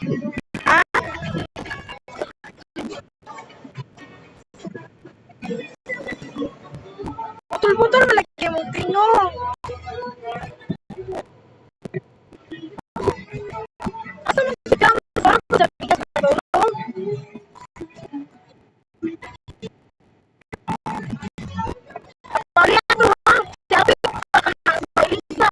Ah, putol-putol malagi mo tingog. Asa man si Kamo sa ako sa bigas na tulog? Pareha ha. Sabi ko sa isa.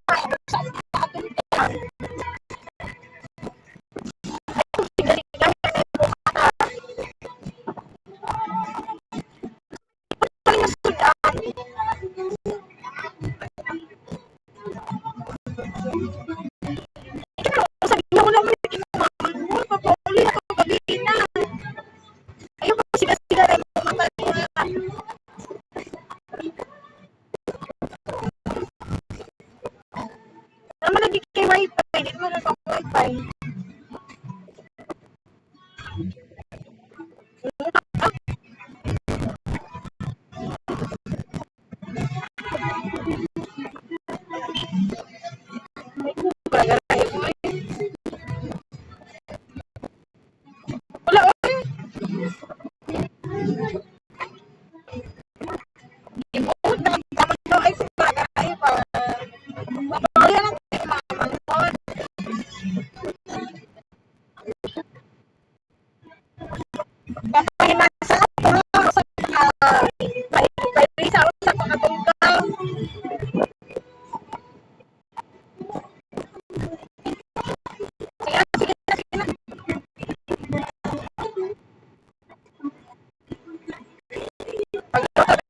Sabi mo lang mo papauli na ko gabi na. Ayaw ko siga-siga rin mo mata nila. Naman lagi kay wifi, di mo na wifi. Wala oy. Ibuot na tama daw ay sa bagay pa. Papauli lang kay mama. Papahinasa ako sa sa usa pa katungkal. Sige, sige, sige na. Pag